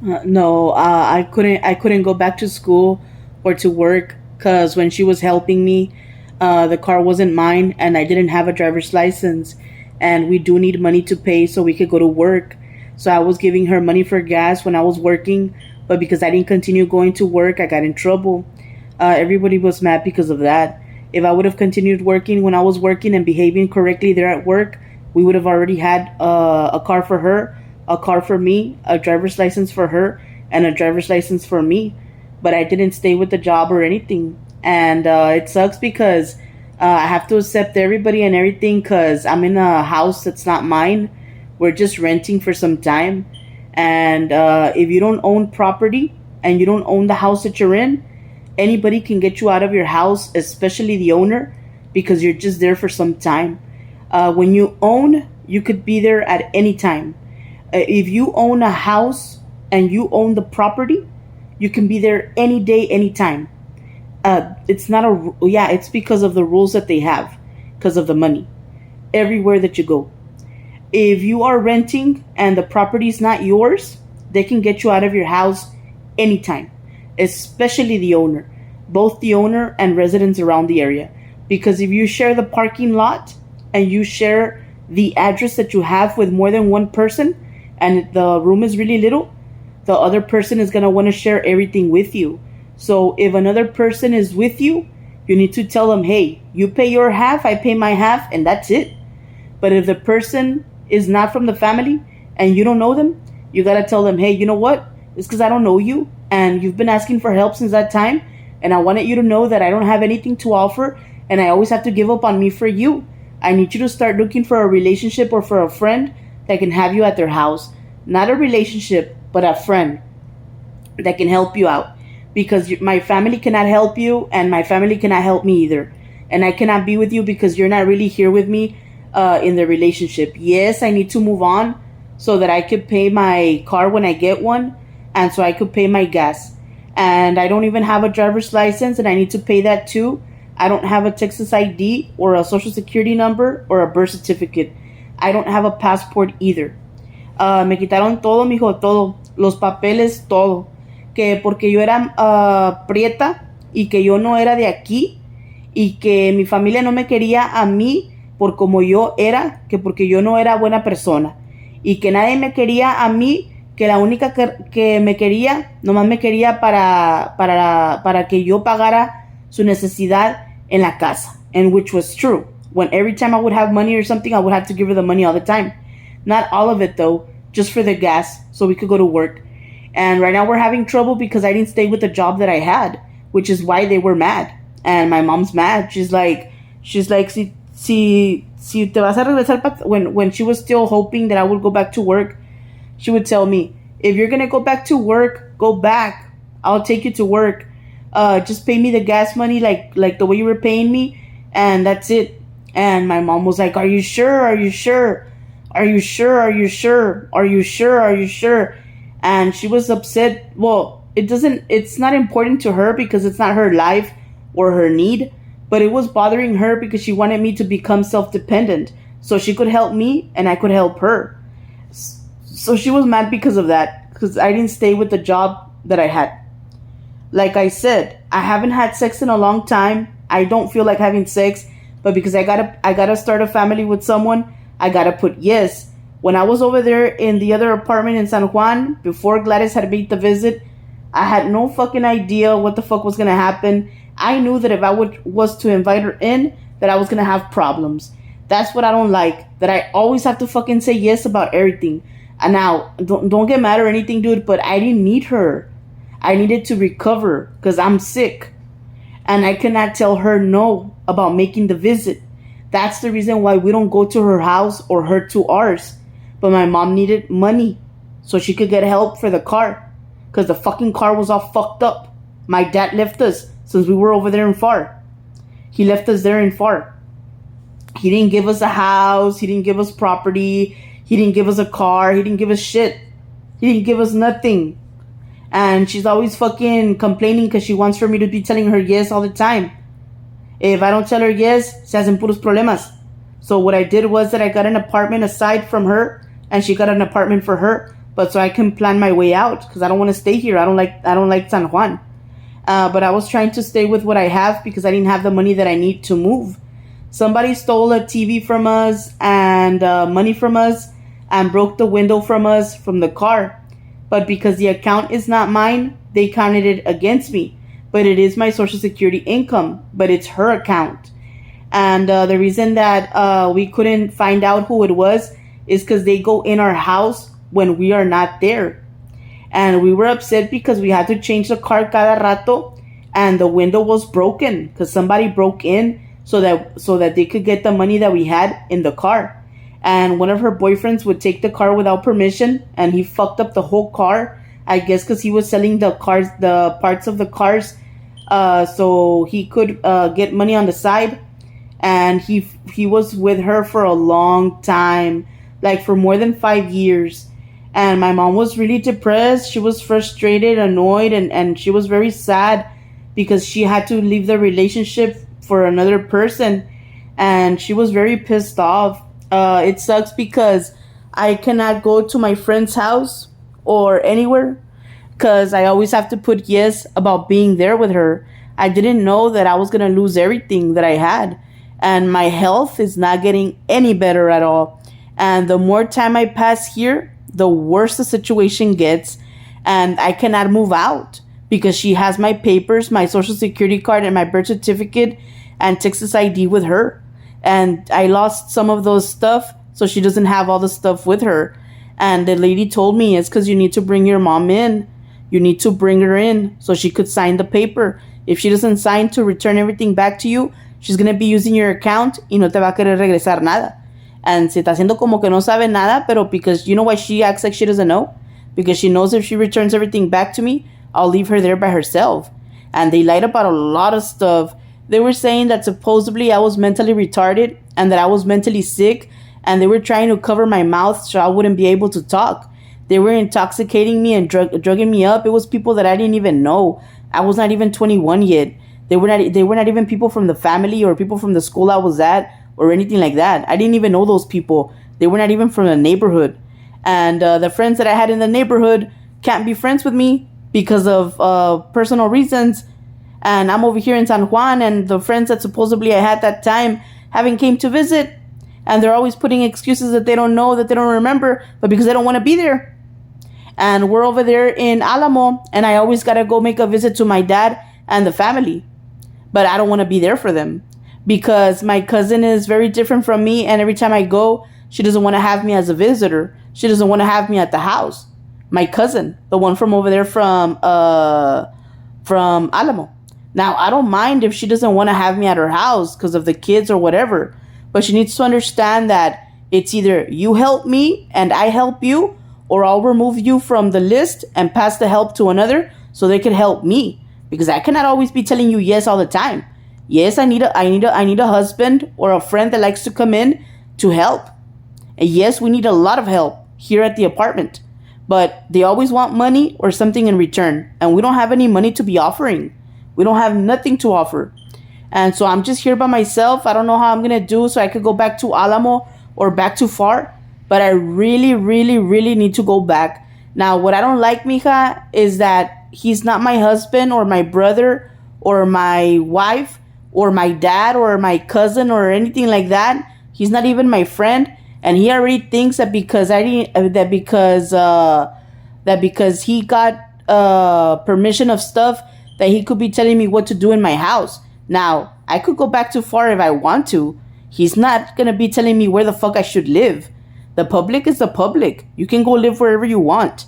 No, I couldn't go back to school or to work because when she was helping me, the car wasn't mine and I didn't have a driver's license. And we do need money to pay so we could go to work. So I was giving her money for gas when I was working, but because I didn't continue going to work, I got in trouble. Everybody was mad because of that. If I would have continued working when I was working and behaving correctly there at work, we would have already had a car for her, a car for me, a driver's license for her, and a driver's license for me. But I didn't stay with the job or anything. And it sucks because I have to accept everybody and everything because I'm in a house that's not mine. We're just renting for some time. And if you don't own property and you don't own the house that you're in, anybody can get you out of your house, especially the owner, because you're just there for some time. When you own, you could be there at any time. If you own a house and you own the property, you can be there any day, anytime. It's not a, yeah, it's because of the rules that they have, because of the money, everywhere that you go. If you are renting and the property is not yours, they can get you out of your house anytime, especially the owner, both the owner and residents around the area. Because if you share the parking lot and you share the address that you have with more than one person and the room is really little, the other person is going to want to share everything with you. So if another person is with you, you need to tell them, hey, you pay your half, I pay my half, and that's it. But if the person is not from the family and you don't know them, you got to tell them, hey, you know what? It's because I don't know you and you've been asking for help since that time. And I wanted you to know that I don't have anything to offer and I always have to give up on me for you. I need you to start looking for a relationship or for a friend that can have you at their house. Not a relationship, but a friend that can help you out. Because my family cannot help you and my family cannot help me either. And I cannot be with you because you're not really here with me in the relationship. Yes, I need to move on so that I could pay my car when I get one and so I could pay my gas. And I don't even have a driver's license and I need to pay that too. I don't have a Texas ID or a social security number or a birth certificate. I don't have a passport either. Me quitaron todo, mijo, todo. Los papeles, todo. Que porque yo era prieta y que yo no era de aquí y que mi familia no me quería a mí por como yo era, que porque yo no era buena persona y que nadie me quería a mí, que la única que me quería, nomás me quería para que yo pagara su necesidad en la casa. And which was true. When every time I would have money or something, I would have to give her the money all the time. Not all of it though, just for the gas so we could go to work. And right now we're having trouble because I didn't stay with the job that I had, which is why they were mad. And my mom's mad. She's like, si te vas a regresar, when she was still hoping that I would go back to work, she would tell me, if you're going to go back to work, go back. I'll take you to work. Just pay me the gas money like the way you were paying me. And that's it. And my mom was like, are you sure? Are you sure? Are you sure? Are you sure? Are you sure? Are you sure? And she was upset. Well, it's not important to her because it's not her life or her need, but it was bothering her because she wanted me to become self-dependent so she could help me and I could help her. So she was mad because of that, because I didn't stay with the job that I had. Like I said, I haven't had sex in a long time. I don't feel like having sex, but because I gotta start a family with someone, I gotta put yes. When I was over there in the other apartment in San Juan, before Gladys had made the visit, I had no fucking idea what the fuck was gonna happen. I knew that if I was to invite her in, that I was gonna have problems. That's what I don't like. That I always have to fucking say yes about everything. And now, don't get mad or anything, dude, but I didn't need her. I needed to recover because I'm sick. And I cannot tell her no about making the visit. That's the reason why we don't go to her house or her to ours. But my mom needed money so she could get help for the car. Because the fucking car was all fucked up. My dad left us since we were over there in FAR. He left us there in FAR. He didn't give us a house. He didn't give us property. He didn't give us a car. He didn't give us shit. He didn't give us nothing. And she's always fucking complaining because she wants for me to be telling her yes all the time. If I don't tell her yes, se hacen puros problemas. So what I did was that I got an apartment aside from her, and she got an apartment for her. but so I can plan my way out because I don't want to stay here. I don't like San Juan. But I was trying to stay with what I have because I didn't have the money that I need to move. Somebody stole a TV from us and money from us and broke the window from us from the car. But because the account is not mine, they counted it against me. But it is my Social Security income, but it's her account. And the reason that we couldn't find out who it was is because they go in our house when we are not there. And we were upset because we had to change the car cada rato, and the window was broken because somebody broke in so that they could get the money that we had in the car. And one of her boyfriends would take the car without permission, and he fucked up the whole car. I guess because he was selling the parts of the cars, so he could get money on the side. And he was with her for a long time, like for more than 5 years. And my mom was really depressed. She was frustrated, annoyed, and she was very sad because she had to leave the relationship for another person. And she was very pissed off. It sucks because I cannot go to my friend's house or anywhere because I always have to put yes about being there with her. I didn't know that I was going to lose everything that I had. And my health is not getting any better at all. And the more time I pass here, the worse the situation gets. And I cannot move out because she has my papers, my Social Security card, and my birth certificate and Texas ID with her. And I lost some of those stuff, so she doesn't have all the stuff with her. And the lady told me it's because you need to bring your mom in. You need to bring her in so she could sign the paper. If she doesn't sign to return everything back to you, she's going to be using your account y no te va a querer regresar nada. And se está haciendo como que no sabe nada, pero because you know why she acts like she doesn't know? Because she knows if she returns everything back to me, I'll leave her there by herself. And they lied about a lot of stuff. They were saying that supposedly I was mentally retarded and that I was mentally sick, and they were trying to cover my mouth so I wouldn't be able to talk. They were intoxicating me and drugging me up. It was people that I didn't even know. I was not even 21 yet. They were not even people from the family or people from the school I was at or anything like that. I didn't even know those people. They were not even from the neighborhood. And the friends that I had in the neighborhood can't be friends with me because of personal reasons. And I'm over here in San Juan, and the friends that supposedly I had that time haven't came to visit. And they're always putting excuses that they don't know, that they don't remember, but because they don't want to be there. And we're over there in Alamo, and I always got to go make a visit to my dad and the family. But I don't want to be there for them because my cousin is very different from me. And every time I go, she doesn't want to have me as a visitor. She doesn't want to have me at the house. My cousin, the one from over there from Alamo. Now, I don't mind if she doesn't want to have me at her house because of the kids or whatever. But she needs to understand that it's either you help me and I help you, or I'll remove you from the list and pass the help to another so they can help me. Because I cannot always be telling you yes all the time. Yes, I need a husband or a friend that likes to come in to help. And yes, we need a lot of help here at the apartment. But they always want money or something in return. And we don't have any money to be offering. We don't have nothing to offer. And so I'm just here by myself. I don't know how I'm going to do so I could go back to Alamo or back to FAR. But I really, really, really need to go back. Now, what I don't like, mija, is that he's not my husband or my brother or my wife or my dad or my cousin or anything like that. He's not even my friend. And he already thinks that because he got permission of stuff, that he could be telling me what to do in my house. Now, I could go back too far if I want to. He's not going to be telling me where the fuck I should live. The public is the public. You can go live wherever you want.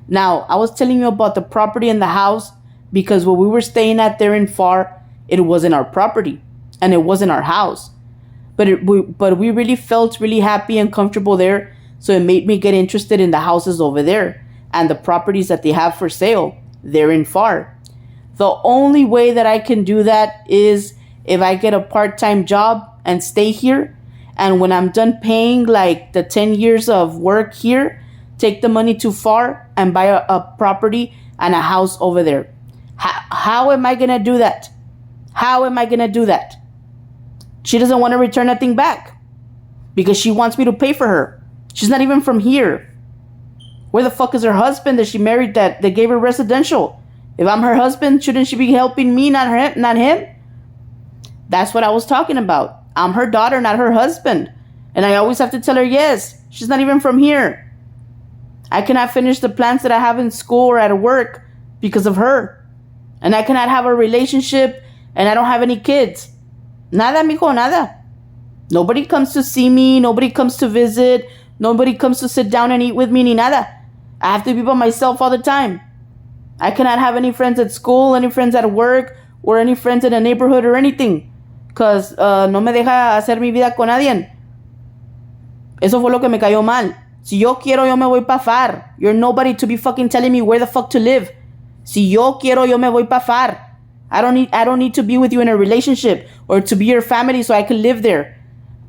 Now, I was telling you about the property and the house because when we were staying at there in FAR, it wasn't our property and it wasn't our house. But we really felt really happy and comfortable there. So it made me get interested in the houses over there and the properties that they have for sale there in FAR. The only way that I can do that is if I get a part-time job and stay here. And when I'm done paying like the 10 years of work here, take the money to FAR and buy a property and a house over there. How am I going to do that? How am I going to do that? She doesn't want to return nothing back because she wants me to pay for her. She's not even from here. Where the fuck is her husband that she married that they gave her residential? If I'm her husband, shouldn't she be helping me, not her, not him? That's what I was talking about. I'm her daughter, not her husband. And I always have to tell her, yes, she's not even from here. I cannot finish the plans that I have in school or at work because of her. And I cannot have a relationship and I don't have any kids. Nada, mijo, nada. Nobody comes to see me. Nobody comes to visit. Nobody comes to sit down and eat with me, ni nada. I have to be by myself all the time. I cannot have any friends at school, any friends at work, or any friends in the neighborhood or anything. Because no me deja hacer mi vida con nadie. Eso fue lo que me cayó mal. Si yo quiero, yo me voy pa' far. You're nobody to be fucking telling me where the fuck to live. Si yo quiero, yo me voy pa' far. I don't need to be with you in a relationship or to be your family so I can live there.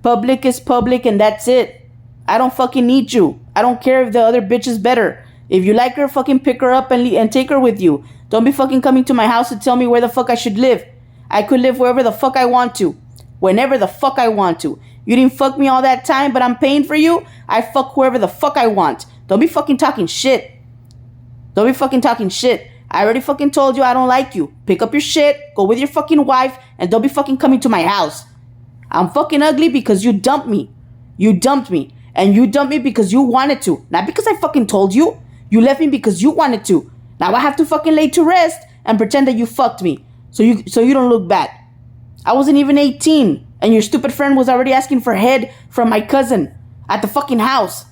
Public is public and that's it. I don't fucking need you. I don't care if the other bitch is better. If you like her, fucking pick her up and take her with you. Don't be fucking coming to my house to tell me where the fuck I should live. I could live wherever the fuck I want to. Whenever the fuck I want to. You didn't fuck me all that time, but I'm paying for you. I fuck whoever the fuck I want. Don't be fucking talking shit. Don't be fucking talking shit. I already fucking told you I don't like you. Pick up your shit, go with your fucking wife, and don't be fucking coming to my house. I'm fucking ugly because you dumped me. You dumped me. And you dumped me because you wanted to. Not because I fucking told you. You left me because you wanted to. Now I have to fucking lay to rest and pretend that you fucked me. So you don't look bad. I wasn't even 18. And your stupid friend was already asking for head from my cousin at the fucking house.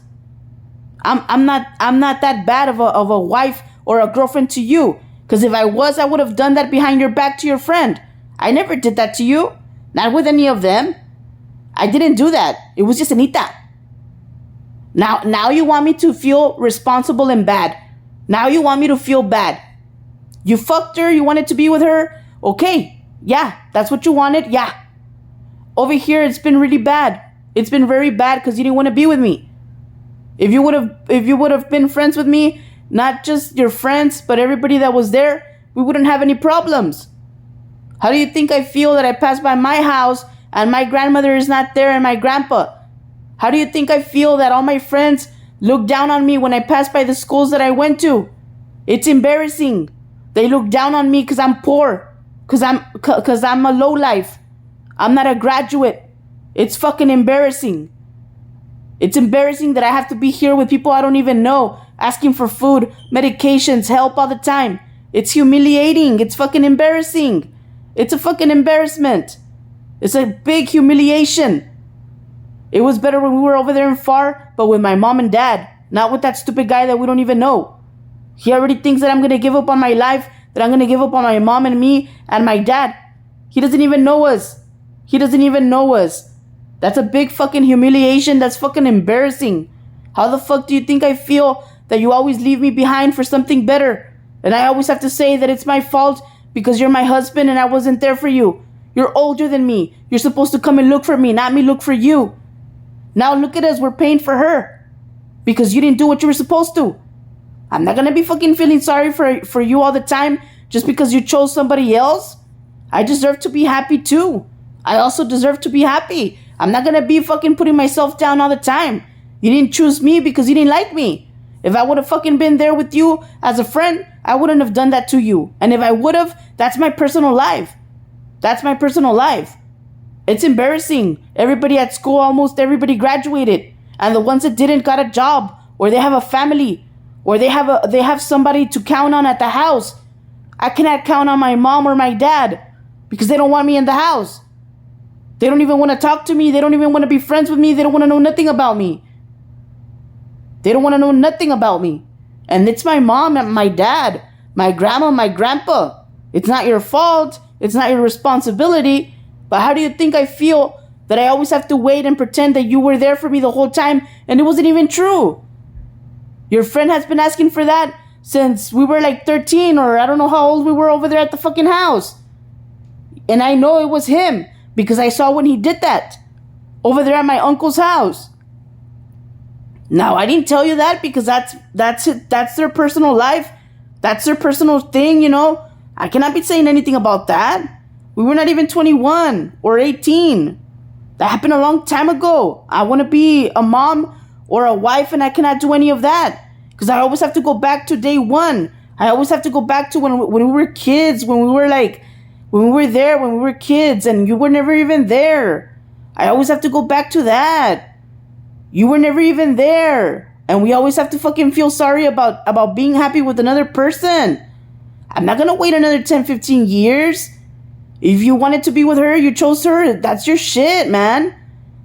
I'm not that bad of a wife or a girlfriend to you. Because if I was, I would have done that behind your back to your friend. I never did that to you. Not with any of them. I didn't do that. It was just Anita. Now you want me to feel responsible and bad. Now you want me to feel bad. You fucked her. You wanted to be with her. Okay. Yeah. That's what you wanted. Yeah. Over here, it's been really bad. It's been very bad because you didn't want to be with me. If you would have been friends with me, not just your friends, but everybody that was there, we wouldn't have any problems. How do you think I feel that I passed by my house and my grandmother is not there and my grandpa? How do you think I feel that all my friends look down on me when I pass by the schools that I went to? It's embarrassing. They look down on me because I'm poor, because I'm a lowlife. I'm not a graduate. It's fucking embarrassing. It's embarrassing that I have to be here with people I don't even know, asking for food, medications, help all the time. It's humiliating. It's fucking embarrassing. It's a fucking embarrassment. It's a big humiliation. It was better when we were over there in FAR, but with my mom and dad, not with that stupid guy that we don't even know. He already thinks that I'm going to give up on my life, that I'm going to give up on my mom and me and my dad. He doesn't even know us. He doesn't even know us. That's a big fucking humiliation. That's fucking embarrassing. How the fuck do you think I feel that you always leave me behind for something better? And I always have to say that it's my fault because you're my husband and I wasn't there for you. You're older than me. You're supposed to come and look for me, not me look for you. Now look at us. We're paying for her because you didn't do what you were supposed to. I'm not going to be fucking feeling sorry for you all the time just because you chose somebody else. I deserve to be happy too. I also deserve to be happy. I'm not going to be fucking putting myself down all the time. You didn't choose me because you didn't like me. If I would have fucking been there with you as a friend, I wouldn't have done that to you. And if I would have, that's my personal life. That's my personal life. It's embarrassing. Everybody at school, almost everybody graduated. And the ones that didn't got a job, or they have a family, or they have somebody to count on at the house. I cannot count on my mom or my dad because they don't want me in the house. They don't even want to talk to me. They don't even want to be friends with me. They don't want to know nothing about me. They don't want to know nothing about me. And it's my mom and my dad, my grandma, my grandpa. It's not your fault. It's not your responsibility. But how do you think I feel that I always have to wait and pretend that you were there for me the whole time and it wasn't even true? Your friend has been asking for that since we were like 13 or I don't know how old we were over there at the fucking house. And I know it was him because I saw when he did that over there at my uncle's house. Now, I didn't tell you that because that's it. That's their personal life. That's their personal thing, you know. I cannot be saying anything about that. We were not even 21 or 18. That happened a long time ago. I want to be a mom or a wife and I cannot do any of that. Because I always have to go back to day one. I always have to go back to when we were kids, when we were like, when we were there, when we were kids, and you were never even there. I always have to go back to that. You were never even there. And we always have to fucking feel sorry about being happy with another person. I'm not gonna wait another 10, 15 years. If you wanted to be with her, you chose her, that's your shit, man.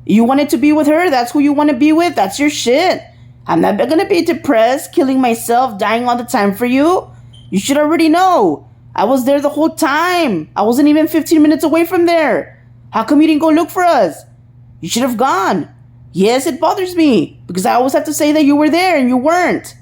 You wanted to be with her, that's who you want to be with, that's your shit. I'm not gonna be depressed, killing myself, dying all the time for you. You should already know. I was there the whole time. I wasn't even 15 minutes away from there. How come you didn't go look for us? You should have gone. Yes, it bothers me because I always have to say that you were there and you weren't.